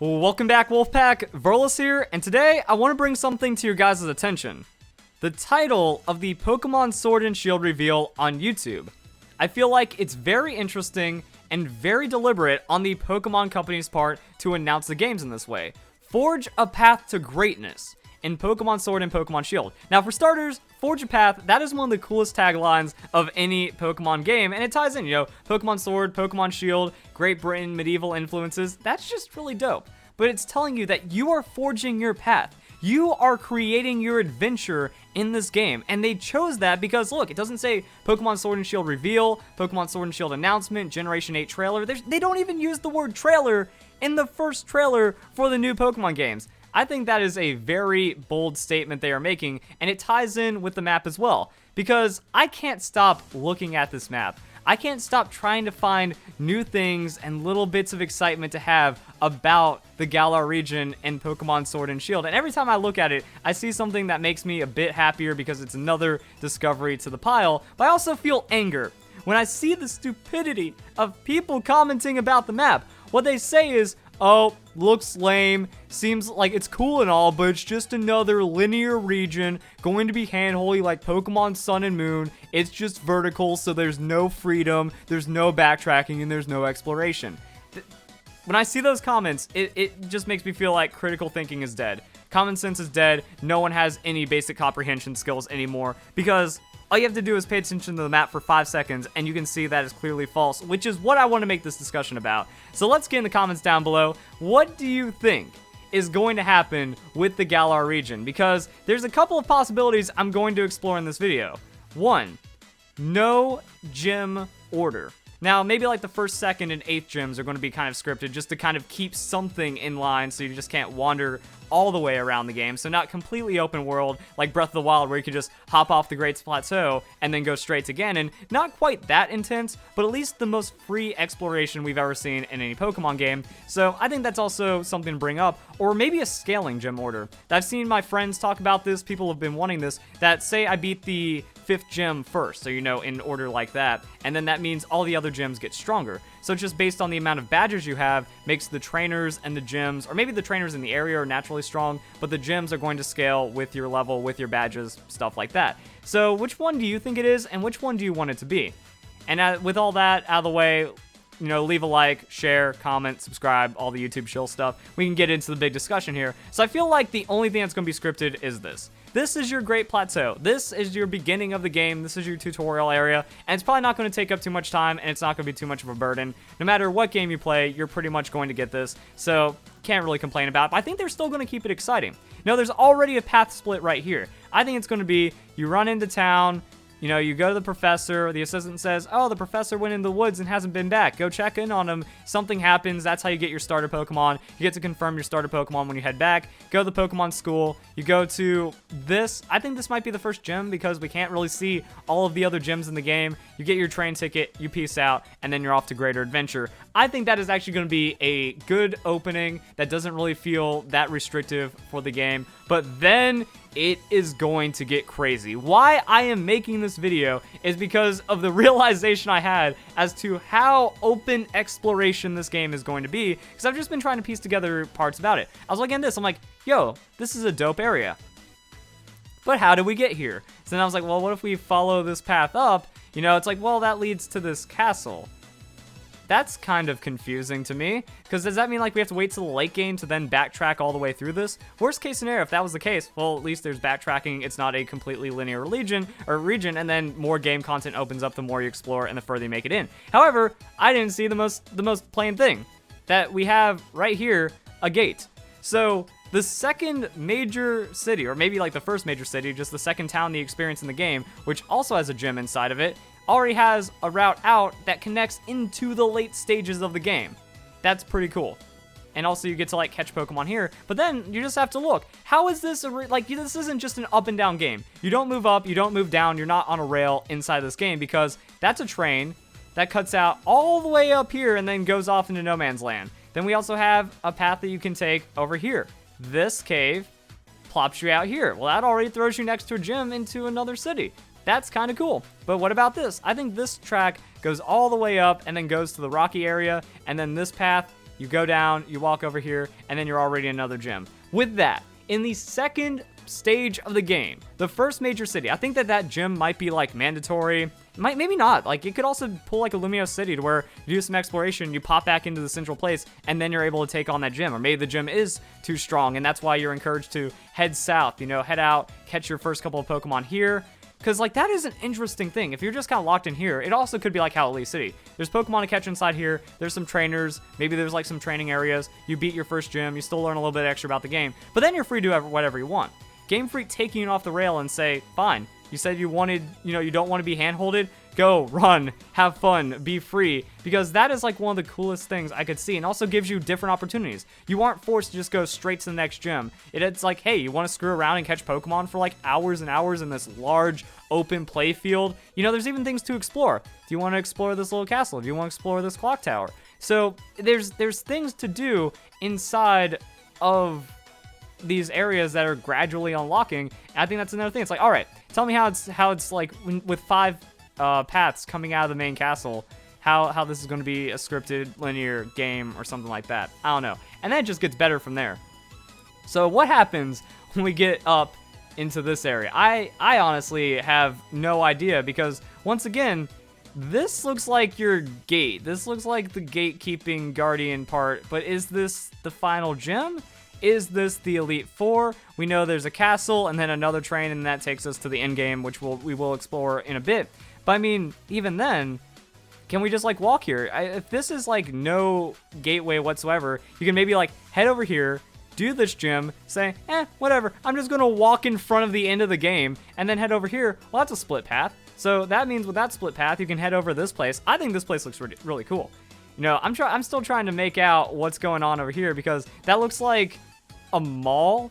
Welcome back, Wolfpack. Verlis here, and today I want to bring something to your guys' attention. The title of the Pokemon Sword and Shield reveal on YouTube. I feel like it's very interesting and very deliberate on the Pokemon Company's part to announce the games in this way. Forge a path to greatness in Pokemon Sword and Pokemon Shield. Now, for starters, Forge a Path, that is one of the coolest taglines of any Pokemon game, and it ties in, Pokemon Sword, Pokemon Shield, Great Britain, medieval influences. That's just really dope. But it's telling you that you are forging your path. You are creating your adventure in this game, and they chose that because, look, it doesn't say Pokemon Sword and Shield reveal, Pokemon Sword and Shield announcement, Generation 8 trailer. They don't even use the word trailer in the first trailer for the new Pokemon games. I think that is a very bold statement they are making, and it ties in with the map as well, because I can't stop looking at this map. I can't stop trying to find new things and little bits of excitement to have about the Galar region and Pokemon Sword and Shield, and every time I look at it, I see something that makes me a bit happier because it's another discovery to the pile, but I also feel anger when I see the stupidity of people commenting about the map. What they say is, oh, looks lame, seems like it's cool and all, but it's just another linear region, going to be handholdy like Pokemon Sun and Moon. It's just vertical, so there's no freedom, there's no backtracking, and there's no exploration. When I see those comments, it just makes me feel like critical thinking is dead. Common sense is dead. No one has any basic comprehension skills anymore, because all you have to do is pay attention to the map for 5 seconds, and you can see that is clearly false, which is what I want to make this discussion about. So let's get in the comments down below. What do you think is going to happen with the Galar region? Because there's a couple of possibilities I'm going to explore in this video. 1, no gym order. Now, maybe like the first, second, and 8th gyms are going to be kind of scripted just to kind of keep something in line so you just can't wander all the way around the game. So not completely open world like Breath of the Wild where you can just hop off the Great Plateau and then go straight to Ganon. Not quite that intense, but at least the most free exploration we've ever seen in any Pokemon game. So I think that's also something to bring up. Or maybe a scaling gym order. I've seen my friends talk about this, people have been wanting this, that say I beat the 5th gym first, so in order like that, and then that means all the other gyms get stronger. So just based on the amount of badges you have, makes the trainers and the gyms, or maybe the trainers in the area are naturally strong, but the gyms are going to scale with your level, with your badges, stuff like that. So which one do you think it is, and which one do you want it to be? And with all that out of the way, leave a like, share, comment, subscribe, all the YouTube shill stuff. We can get into the big discussion here. So I feel like the only thing that's going to be scripted is this. This is your Great Plateau. This is your beginning of the game. This is your tutorial area. And it's probably not going to take up too much time, and it's not going to be too much of a burden. No matter what game you play, you're pretty much going to get this. So can't really complain about it. But I think they're still going to keep it exciting. There's already a path split right here. I think it's going to be you run into town. You go to the professor, the assistant says, oh, the professor went in the woods and hasn't been back. Go check in on him. Something happens. That's how you get your starter Pokemon. You get to confirm your starter Pokemon when you head back. Go to the Pokemon school. You go to this. I think this might be the first gym because we can't really see all of the other gyms in the game. You get your train ticket, you peace out, and then you're off to greater adventure. I think that is actually going to be a good opening that doesn't really feel that restrictive for the game. But then it is going to get crazy. Why I am making this video is because of the realization I had as to how open exploration this game is going to be, because I've just been trying to piece together parts about it. I was looking at this, I'm like, yo, this is a dope area. But how did we get here? So then I was like, well, what if we follow this path up? It's like, well, that leads to this castle. That's kind of confusing to me, because does that mean like we have to wait till the late game to then backtrack all the way through this? Worst case scenario, if that was the case, well, at least there's backtracking. It's not a completely linear region, and then more game content opens up the more you explore and the further you make it in. However, I didn't see the most plain thing, that we have right here a gate. So the second major city, or maybe like the first major city, just the second town, the experience in the game, which also has a gym inside of it, already has a route out that connects into the late stages of the game. That's pretty cool. And also you get to like catch Pokemon here, but then you just have to look. How is this this isn't just an up and down game. You don't move up, you don't move down, you're not on a rail inside this game, because that's a train that cuts out all the way up here and then goes off into no man's land. Then we also have a path that you can take over here. This cave plops you out here. Well, that already throws you next to a gym into another city. That's kind of cool. But what about this? I think this track goes all the way up and then goes to the rocky area, and then this path, You go down, you walk over here, and then you're already in another gym. With that, in the second stage of the game, the first major city, I think that gym might be like mandatory. Maybe not. Like, it could also pull like a Lumio City to where you do some exploration, you pop back into the central place, and then you're able to take on that gym. Or maybe the gym is too strong, and that's why you're encouraged to head south, head out, catch your first couple of Pokemon here. Because, like, that is an interesting thing. If you're just kind of locked in here, it also could be like Howley City. There's Pokemon to catch inside here. There's some trainers. Maybe there's, like, some training areas. You beat your first gym. You still learn a little bit extra about the game. But then you're free to do whatever you want. Game Freak taking you off the rail and say, fine, you said you wanted, you don't want to be hand-holded. Go, run, have fun, be free, because that is like one of the coolest things I could see, and also gives you different opportunities. You aren't forced to just go straight to the next gym. It's like, hey, you want to screw around and catch Pokemon for like hours and hours in this large open play field? There's even things to explore. Do you want to explore this little castle? Do you want to explore this clock tower? So there's things to do inside of these areas that are gradually unlocking. And I think that's another thing. It's like, all right, tell me how it's like with 5 paths coming out of the main castle, how this is going to be a scripted linear game or something like that. I don't know. And then it just gets better from there. So what happens when we get up into this area? I honestly have no idea, because once again, this looks like your gate. This looks like the gatekeeping guardian part, but is this the final gym? Is this the Elite Four? We know there's a castle and then another train, and that takes us to the end game, which we will explore in a bit. But I mean, even then, can we just like walk here? If this is like no gateway whatsoever, you can maybe like head over here, do this gym, say, whatever, I'm just gonna walk in front of the end of the game, and then head over here. Well, that's a split path. So that means with that split path, you can head over this place. I think this place looks really cool. I'm still trying to make out what's going on over here, because that looks like a mall,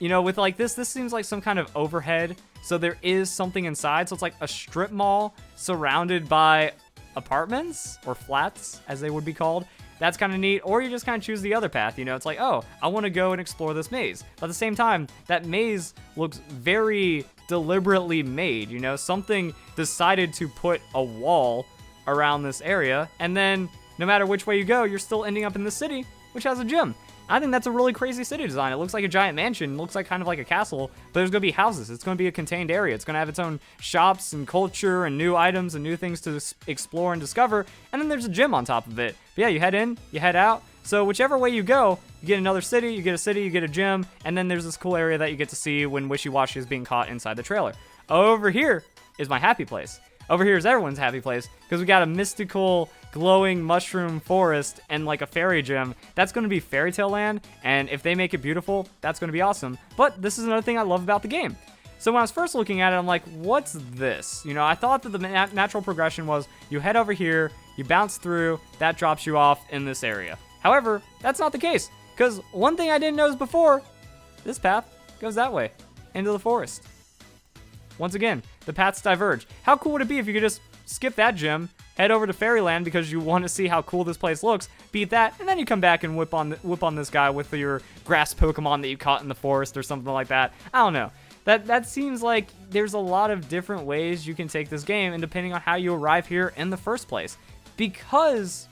with like this seems like some kind of overhead. So there is something inside. So it's like a strip mall surrounded by apartments or flats, as they would be called. That's kind of neat. Or you just kind of choose the other path. It's like, oh, I want to go and explore this maze. But at the same time, that maze looks very deliberately made. Something decided to put a wall around this area. And then no matter which way you go, you're still ending up in the city, which has a gym. I think that's a really crazy city design. It looks like a giant mansion. It looks like kind of like a castle, but there's going to be houses. It's going to be a contained area. It's going to have its own shops and culture and new items and new things to explore and discover. And then there's a gym on top of it. But yeah, you head in, you head out. So whichever way you go, you get another city, you get a gym, and then there's this cool area that you get to see when Wishy-Washy is being caught inside the trailer. Over here is my happy place. Over here is everyone's happy place, because we got a mystical glowing mushroom forest and like a fairy gym. That's going to be Fairy Tale Land, and if they make it beautiful, that's going to be awesome. But this is another thing I love about the game. So when I was first looking at it, I'm like, what's this? I thought that the natural progression was you head over here, you bounce through, that drops you off in this area. However, that's not the case, because one thing I didn't notice before, this path goes that way, into the forest. Once again, the paths diverge. How cool would it be if you could just skip that gym, head over to Fairyland because you want to see how cool this place looks, beat that, and then you come back and whip on this guy with your grass Pokemon that you caught in the forest or something like that. I don't know. That seems like there's a lot of different ways you can take this game, and depending on how you arrive here in the first place. Because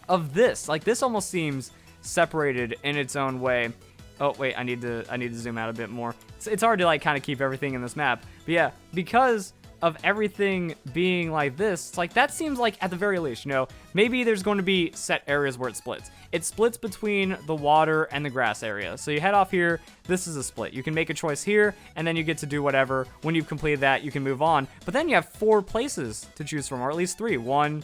of this, like this almost seems separated in its own way. Oh wait, I need to zoom out a bit more. It's hard to like kind of keep everything in this map. But yeah, because of everything being like this, it's like that seems like at the very least, maybe there's going to be set areas where it splits. It splits between the water and the grass area. So you head off here, this is a split. You can make a choice here, and then you get to do whatever. When you've completed that, you can move on. But then you have 4 places to choose from, or at least 3. 1,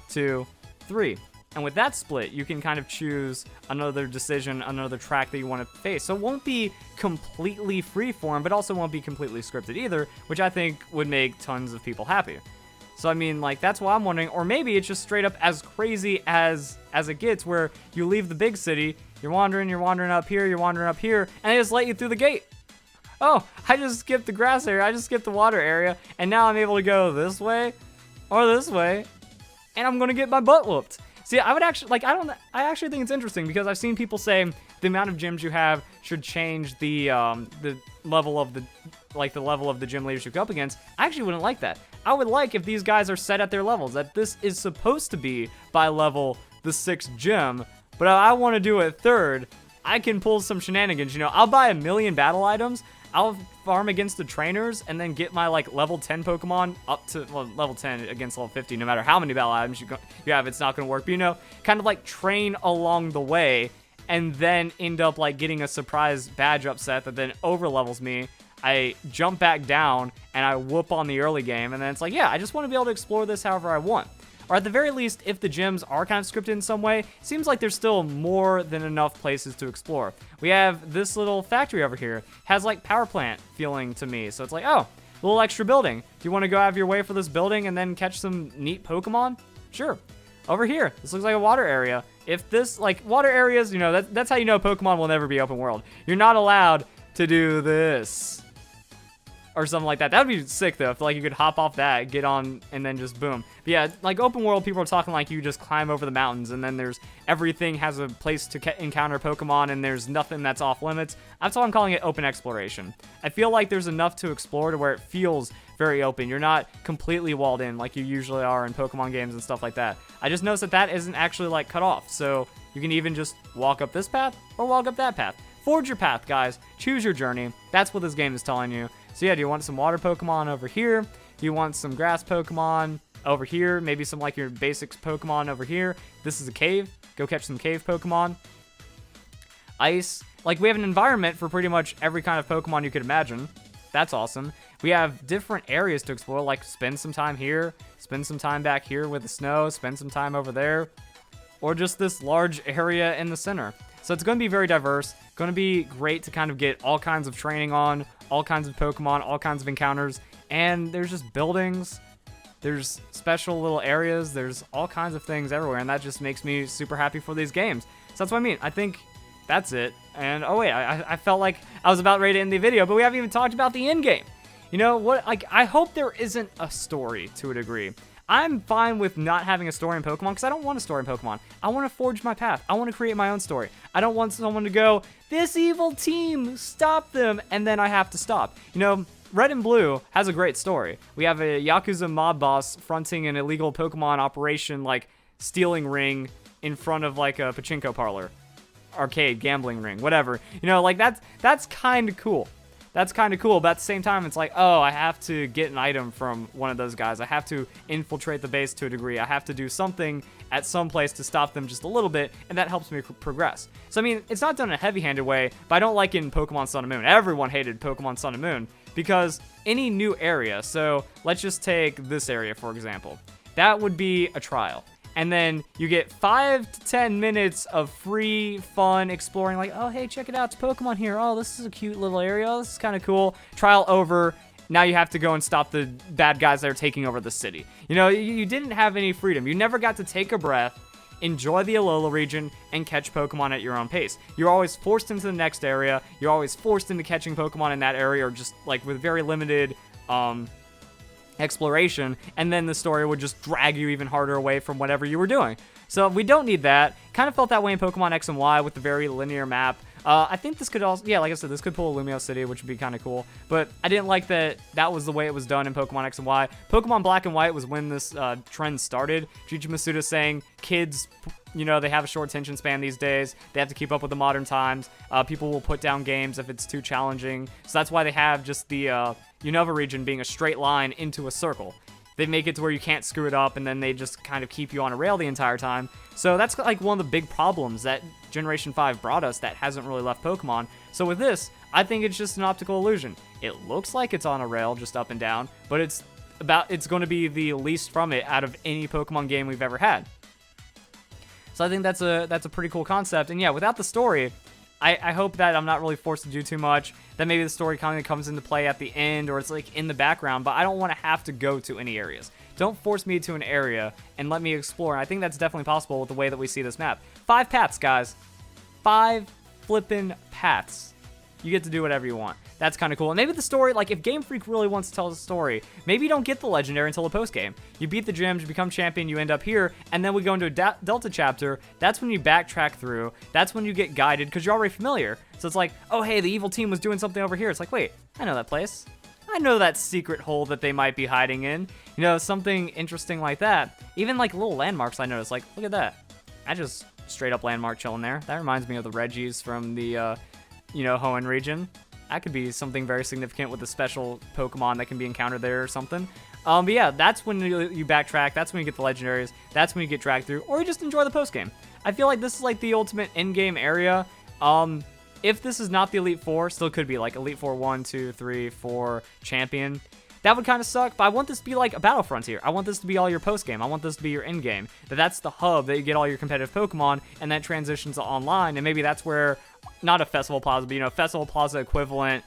2, 3. And with that split, you can kind of choose another decision, another track that you want to face. So it won't be completely freeform, but also won't be completely scripted either, which I think would make tons of people happy. So I mean, like, that's why I'm wondering, or maybe it's just straight up as crazy as it gets, where you leave the big city, you're wandering up here, and they just let you through the gate. Oh, I just skipped the grass area, I just skipped the water area, and now I'm able to go this way, or this way, and I'm gonna get my butt whooped. See, I would actually, like, I actually think it's interesting, because I've seen people say the amount of gyms you have should change the level of the gym leaders you go up against. I actually wouldn't like that. I would like if these guys are set at their levels, that this is supposed to be by level the 6th gym, But if I want to do it third, I can pull some shenanigans. You know, I'll buy 1,000,000 battle items. I'll farm against the trainers and then get my like level 10 Pokemon up to level 10 against level 50. No matter how many battle items you have, it's not going to work. But, you know, kind of like train along the way and then end up like getting a surprise badge upset that then over levels me. I jump back down and I whoop on the early game. And then it's like, yeah, I just want to be able to explore this however I want. Or at the very least, if the gyms are kind of scripted in some way, it seems like there's still more than enough places to explore. We have this little factory over here. Has like power plant feeling to me. So it's like, oh, a little extra building. Do you want to go out of your way for this building and then catch some neat Pokemon? Sure. Over here, this looks like a water area. If this, like, water areas, you know, that's how you know Pokemon will never be open world. You're not allowed to do this. Or something like that. That would be sick, though. If, like, you could hop off that, get on, and then just boom. But yeah, like, open world, people are talking like you just climb over the mountains, and then there's everything has a place to encounter Pokemon, and there's nothing that's off limits. That's why I'm calling it open exploration. I feel like there's enough to explore to where it feels very open. You're not completely walled in like you usually are in Pokemon games and stuff like that. I just noticed that isn't actually, like, cut off. So you can even just walk up this path or walk up that path. Forge your path, guys. Choose your journey. That's what this game is telling you. So yeah, do you want some water Pokemon over here? Do you want some grass Pokemon over here? Maybe some like your basics Pokemon over here. This is a cave. Go catch some cave Pokemon. Ice. Like, we have an environment for pretty much every kind of Pokemon you could imagine. That's awesome. We have different areas to explore, like spend some time here, spend some time back here with the snow, spend some time over there, or just this large area in the center. So it's going to be very diverse. Going to be great to kind of get all kinds of training on, all kinds of Pokemon, all kinds of encounters, and there's just buildings, there's special little areas, there's all kinds of things everywhere, and that just makes me super happy for these games. So that's what I mean. I think that's it. And oh wait, I felt like I was about ready to end the video, but we haven't even talked about the end game. You know what? Like, I hope there isn't a story to a degree. I'm fine with not having a story in Pokemon because I don't want a story in Pokemon. I want to forge my path. I want to create my own story. I don't want someone to go, this evil team, stop them, and then I have to stop. You know, Red and Blue has a great story. We have a Yakuza mob boss fronting an illegal Pokemon operation, like stealing ring in front of like a pachinko parlor, arcade, gambling ring, whatever. You know, like that's kind of cool. That's kind of cool, but at the same time, it's like, oh, I have to get an item from one of those guys. I have to infiltrate the base to a degree. I have to do something at some place to stop them just a little bit, and that helps me progress. So, I mean, it's not done in a heavy-handed way, but I don't like it in Pokemon Sun and Moon. Everyone hated Pokemon Sun and Moon because any new area, so let's just take this area, for example. That would be a trial. And then you get 5 to 10 minutes of free, fun exploring. Like, oh, hey, check it out. It's Pokemon here. Oh, this is a cute little area. Oh, this is kind of cool. Trial over. Now you have to go and stop the bad guys that are taking over the city. You know, you didn't have any freedom. You never got to take a breath, enjoy the Alola region, and catch Pokemon at your own pace. You're always forced into the next area. You're always forced into catching Pokemon in that area, or just, like, with very limited exploration, and then the story would just drag you even harder away from whatever you were doing. So we don't need that. Kind of felt that way in Pokemon X and Y with the very linear map. I think this could also, yeah, like I said, this could pull a Lumio City, which would be kind of cool, but I didn't like that was the way it was done in Pokemon X and Y. Pokemon Black and White was when this trend started. Jujutsu Masuda saying kids, you know, they have a short attention span these days. They have to keep up with the modern times. People will put down games if it's too challenging. So that's why they have just the Unova region being a straight line into a circle. They make it to where you can't screw it up, and then they just kind of keep you on a rail the entire time. So that's like one of the big problems that Generation 5 brought us that hasn't really left Pokemon. So with this, I think it's just an optical illusion. It looks like it's on a rail just up and down, but it's going to be the least from it out of any Pokemon game we've ever had. So I think that's a pretty cool concept. And yeah, without the story, I hope that I'm not really forced to do too much, that maybe the story kind of comes into play at the end, or it's like in the background, but I don't want to have to go to any areas. Don't force me to an area and let me explore. And I think that's definitely possible with the way that we see this map. 5 paths, guys. 5 flippin' paths. You get to do whatever you want. That's kind of cool. And maybe the story, like if Game Freak really wants to tell the story, maybe you don't get the legendary until the post game. You beat the gyms, you become champion, you end up here, and then we go into a Delta chapter. That's when you backtrack through. That's when you get guided because you're already familiar. So it's like, oh hey, the evil team was doing something over here. It's like, wait, I know that place. I know that secret hole that they might be hiding in. You know, something interesting like that. Even like little landmarks I noticed, like, look at that. I just straight up landmark chilling there. That reminds me of the Reggies from the, you know, Hoenn region. That could be something very significant with a special Pokemon that can be encountered there or something. But yeah, that's when you backtrack. That's when you get the legendaries. That's when you get dragged through, or you just enjoy the post game. I feel like this is like the ultimate in-game area. If this is not the Elite Four, still could be like Elite Four 1, 2, 3, 4 champion. That would kind of suck, but I want this to be like a Battle Frontier. I want this to be all your post-game. I want this to be your in-game. That's the hub that you get all your competitive Pokemon, and that transitions to online, and maybe that's where, not a Festival Plaza, but, you know, Festival Plaza equivalent,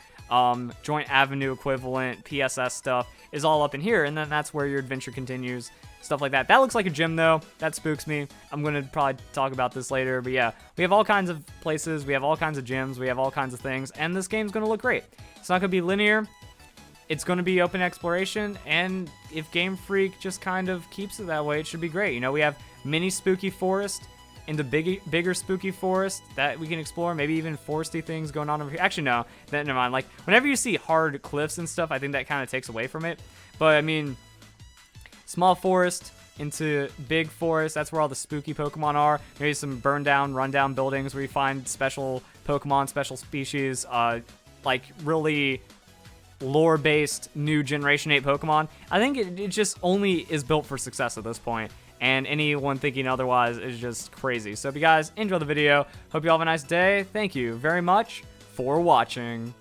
Joint Avenue equivalent, PSS stuff is all up in here, and then that's where your adventure continues, stuff like that. That looks like a gym, though. That spooks me. I'm going to probably talk about this later, but yeah, we have all kinds of places, we have all kinds of gyms, we have all kinds of things, and this game's going to look great. It's not going to be linear. It's going to be open exploration, and if Game Freak just kind of keeps it that way, it should be great. You know, we have mini spooky forest into bigger spooky forest that we can explore, maybe even foresty things going on over here. Actually, no, never mind. Like, whenever you see hard cliffs and stuff, I think that kind of takes away from it. But, I mean, small forest into big forest, that's where all the spooky Pokemon are. Maybe some burned down, run down buildings where you find special Pokemon, special species, like really lore-based new Generation 8 Pokemon. I think it just only is built for success at this point, and anyone thinking otherwise is just crazy. So if you guys enjoy the video, hope you all have a nice day. Thank you very much for watching.